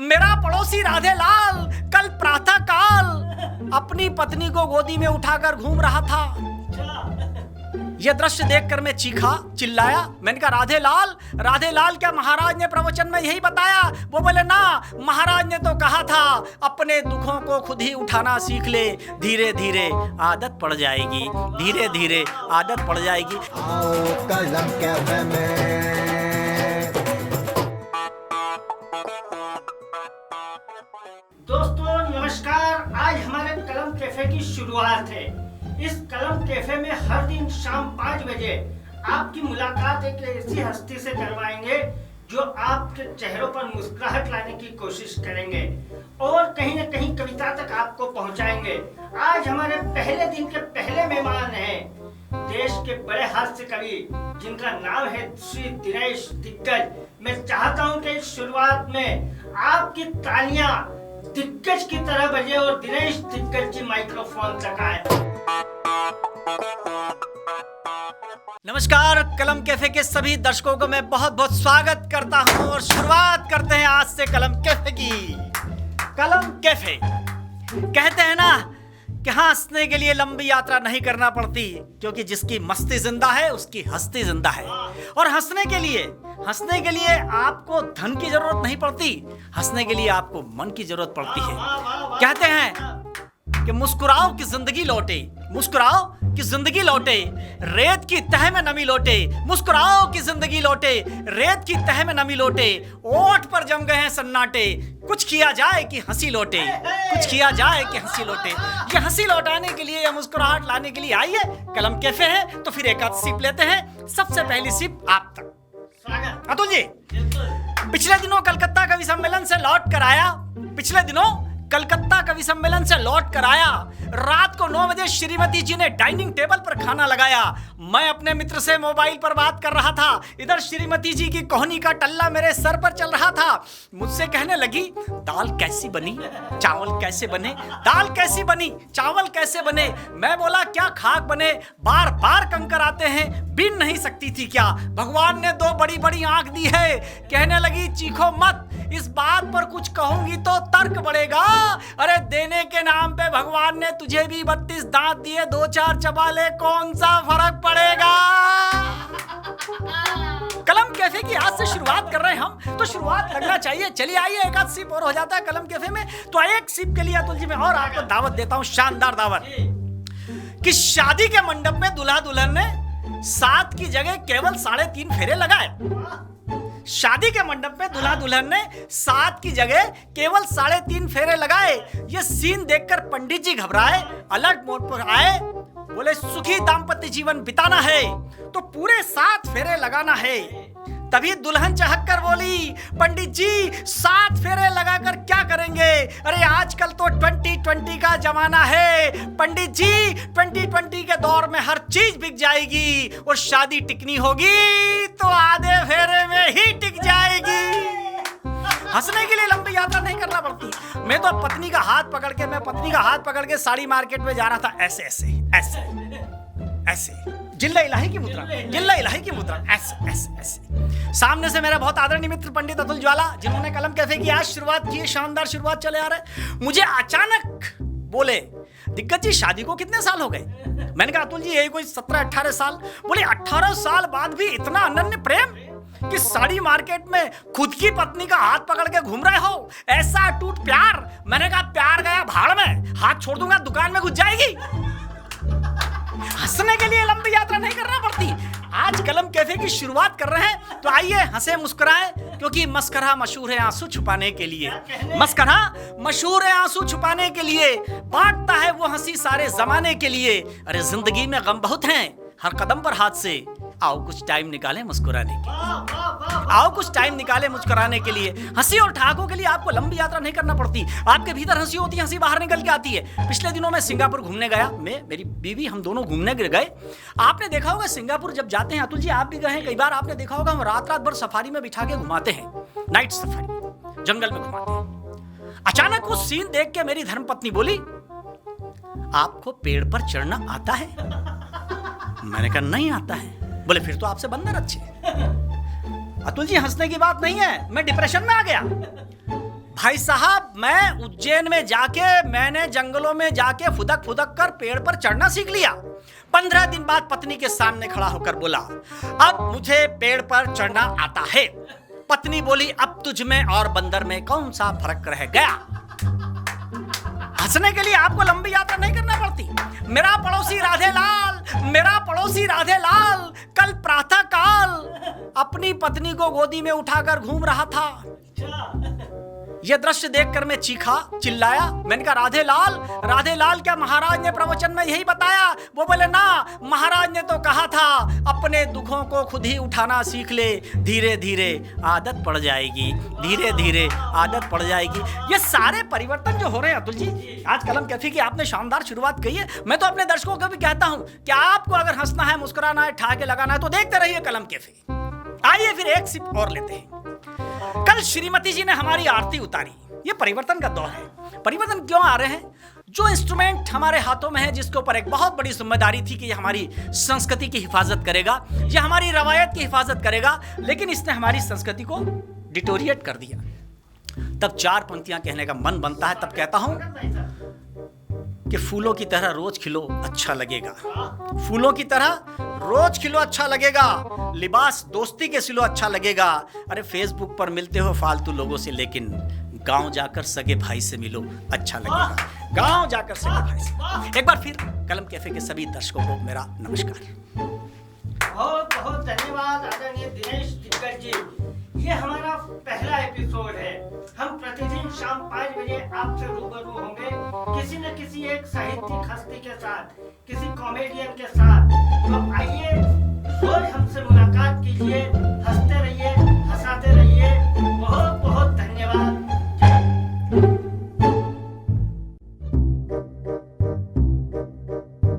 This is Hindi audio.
मेरा पड़ोसी राधे लाल कल प्रातः काल अपनी पत्नी को गोदी में उठाकर घूम रहा था। यह दृश्य देखकर मैं चीखा, चिल्लाया। मैंने कहा राधे लाल क्या महाराज ने प्रवचन में यही बताया? वो बोले ना, महाराज ने तो कहा था अपने दुखों को खुद ही उठाना सीख ले, धीरे धीरे आदत पड़ जाएगी, धीरे धीरे आदत पड़ जाएगी। आओ कलम कैफे में। दोस्तों नमस्कार, आज हमारे कलम कैफे की शुरुआत है। इस कलम कैफे में हर दिन शाम 5 बजे आपकी मुलाकात एक ऐसी हस्ती से करवाएंगे जो आपके चेहरों पर मुस्कुराहट लाने की कोशिश करेंगे और कहीं न कहीं कविता तक आपको पहुंचाएंगे। आज हमारे पहले दिन के पहले मेहमान हैं देश के बड़े हास्य कवि जिनका नाम है श्री दिनेश दिग्गज। मैं चाहता हूं कि इस शुरुआत में आपकी तालियां दिग्गज की तरह बजे और दिनेश दिग्गज जी माइक्रोफोन तक आए। नमस्कार, कलम कैफे के सभी दर्शकों को मैं बहुत बहुत स्वागत करता हूं और शुरुआत करते हैं आज से कलम कैफे की। कलम कैफे कहते हैं ना कि हंसने के लिए लंबी यात्रा नहीं करना पड़ती, क्योंकि जिसकी मस्ती जिंदा है उसकी हस्ती जिंदा है। और हंसने के लिए आपको धन की जरूरत नहीं पड़ती, हंसने के लिए आपको मन की जरूरत पड़ती है। कहते हैं कि मुस्कुराओ कि जिंदगी लौटे, मुस्कुराओ कि जिंदगी लौटे, रेत की तह में नमी लौटे। मुस्कुराओ कि जिंदगी लौटे, रेत की तह में नमी लौटे। ओठ पर जम गए हैं सन्नाटे, कुछ किया जाए कि हंसी लौटे, कुछ किया जाए कि हंसी लौटे। ये हंसी लौटाने के लिए या मुस्कुराहट लाने के लिए आइए, कलम कैफे है तो फिर एक आध सिप लेते हैं। सबसे पहली सिप आप तक। अतुल जी, पिछले दिनों कलकत्ता कवि सम्मेलन से लौट कर आया, रात को 9 बजे श्रीमती जी ने डाइनिंग टेबल पर खाना लगाया। मैं अपने मित्र से मोबाइल पर बात कर रहा था, इधर श्रीमती जी की कोहनी का टल्ला मेरे सर पर चल रहा था। मुझसे कहने लगी, दाल कैसी बनी, चावल कैसे बने, दाल कैसी बनी, चावल कैसे बने। मैं बोला क्या खाक बने, बार बार कंकर आते हैं, बीन नहीं सकती थी क्या, भगवान ने 2 बड़ी बड़ी आंख दी है। कहने लगी चीखो मत, इस बात पर कुछ कहूंगी तो तर्क बढ़ेगा। अरे देने के नाम पे भगवान ने तुझे भी 32 दांत दिए, 2-4 चबा ले, कौन सा फर्क पड़ेगा। कलम कैफे की आज से शुरुआत कर रहे हैं हम, तो शुरुआत लगना चाहिए। चलिए आइए, एक आध सिप और हो जाता है कलम कैफे में। तो एक सिप के लिए अतुल जी मैं और आपको दावत देता हूं, शानदार दावत, कि शादी के मंडप में दूल्हा दुल्हन ने 7 की जगह केवल 3.5 फेरे लगाए। शादी के मंडप में दूल्हा दुल्हन ने 7 की जगह केवल 3.5 फेरे लगाए। ये सीन देखकर पंडित जी घबराए, अलर्ट मोड पर आए, बोले सुखी दाम्पत्य जीवन बिताना है तो पूरे 7 फेरे लगाना है। तभी दुल्हन चहक कर बोली, पंडित जी 7 फेरे लगाकर क्या करेंगे, अरे आजकल तो 2020 का जमाना है पंडित जी, 2020 के दौर में हर चीज बिक जाएगी और शादी टिकनी होगी तो आधे फेरे में ही टिक जाएगी। हंसने के लिए लंबी यात्रा नहीं करना पड़ती। मैं तो पत्नी का हाथ पकड़ के साड़ी मार्केट में जा रहा था, ऐसे ऐसे ऐसे ऐसे, जिल्ला इलाही की मुद्रा, ऐसे। सामने से मेरा बहुत आदरणीय मित्र पंडित अतुल ज्वाला, जिन्होंने कलम कैफे की आज शुरुआत की, शानदार शुरुआत चले आ रहे, मुझे अचानक बोले, दिग्गज जी शादी को कितने साल हो गए। मैंने कहा अतुल जी यही कोई 17-18 साल। बोले 18 साल बाद भी इतना अनन्य प्रेम कि साड़ी मार्केट में खुद की पत्नी का हाथ पकड़ के घूम रहे हो, ऐसा अटूट प्यार। मैंने कहा प्यार गया भाड़ में, हाथ छोड़ दूंगा दुकान में घुस जाएगी। हंसने के लिए लंबी यात्रा नहीं करना पड़ती। आज कलम कैफे की शुरुआत कर रहे हैं तो आइए हंसे मुस्कुराएं, क्योंकि मस्करा मशहूर है आंसू छुपाने के लिए, मस्करा मशहूर है आंसू छुपाने के लिए, बांटता है वो हंसी सारे जमाने के लिए। अरे जिंदगी में गम बहुत हैं, हर कदम पर हाथ से, आओ कुछ टाइम निकालें मुस्कुराने के लिए, आओ कुछ टाइम निकालें मुस्कुराने के लिए। हंसी और ठहाकों के लिए आपको लंबी यात्रा नहीं करना पड़ती, आपके भीतर हंसी होती है, हंसी बाहर निकल के आती है। पिछले दिनों मैं सिंगापुर घूमने गया, मैं मेरी बीवी हम दोनों घूमने गए। आपने देखा होगा सिंगापुर जब जाते हैं, अतुल जी आप भी गए हैं कई बार, आपने देखा होगा हम रात भर सफारी में बिठा के घुमाते हैं, नाइट सफारी, जंगल में घुमाते हैं। अचानक वो सीन देख के मेरी धर्मपत्नी बोली, आपको पेड़ पर चढ़ना आता है। मैंने कहा नहीं आता है। बोले फिर तो आपसे बंदर अच्छे। अतुल जी हंसने की बात नहीं है, मैं डिप्रेशन में आ गया। भाई साहब, मैं उज्जैन में जाके मैंने जंगलों में जाके फुदक फुदक कर पेड़ पर चढ़ना सीख लिया। 15 दिन बाद पत्नी के सामने खड़ा होकर बोला, अब मुझे पेड़ पर चढ़ना आता है। पत्नी बोली, अब तुझ में और बंदर में कौन सा फर्क रह गया? हंसने के लिए आपको लंबी यात्रा नहीं करना पड़ती। मेरा पड़ोसी राधे लाल कल प्रातः काल अपनी पत्नी को गोदी में उठाकर घूम रहा था। यह दृश्य देखकर मैं चीखा, चिल्लाया। मैंने कहा, राधे लाल क्या महाराज ने प्रवचन में यही बताया? वो बोले, ना, महाराज ने तो कहा था अपने दुखों को खुद ही उठाना सीख ले, धीरे धीरे आदत पड़ जाएगी, धीरे धीरे आदत पड़ जाएगी। ये सारे परिवर्तन जो हो रहे हैं अतुल जी, आज कलम कैफे की आपने शानदार शुरुआत कही है। मैं तो अपने दर्शकों को भी कहता हूं कि आपको अगर हंसना है, मुस्कुराना है, ठहाके लगाना है तो देखते रहिए कलम कैफे। आइए फिर एक सिप और लेते हैं। कल श्रीमती जी ने हमारी आरती उतारी। ये परिवर्तन का दौर है। परिवर्तन क्यों आ रहे हैं? जो इंस्ट्रूमेंट हमारे हाथों में है, जिसके ऊपर एक बहुत बड़ी जिम्मेदारी थी कि ये हमारी संस्कृति की हिफाजत करेगा, ये हमारी रवायत की हिफाजत करेगा, लेकिन इसने हमारी संस्कृति को डिटोरिएट कर दिया। तब 4 पंक्तियां कहने का मन बनता है। तब कहता हूं कि फूलों की तरह रोज खिलो, अच्छा लगेगा। फूलों की तरह रोज खिलो, अच्छा लगेगा। लिबास दोस्ती के सिलो, अच्छा लगेगा। अरे फेसबुक पर मिलते हो फालतू लोगों से, लेकिन गांव जाकर सगे भाई से मिलो, अच्छा लगेगा। गांव जाकर सगे भाई से। एक बार फिर कलम कैफे के सभी दर्शकों को मेरा नमस्कार। बहुत बहुत धन्यवाद आदरणीय दिनेश दिग्गज जी। ये हमारा पहला एपिसोड है। हम प्रतिदिन शाम 5 बजे आपसे रूबरू होंगे किसी न किसी एक साहित्यिक हस्ती के साथ, किसी कॉमेडियन के साथ। तो आइए, रोज हमसे मुलाकात कीजिए, हंसते रहिए, हंसाते रहिए। बहुत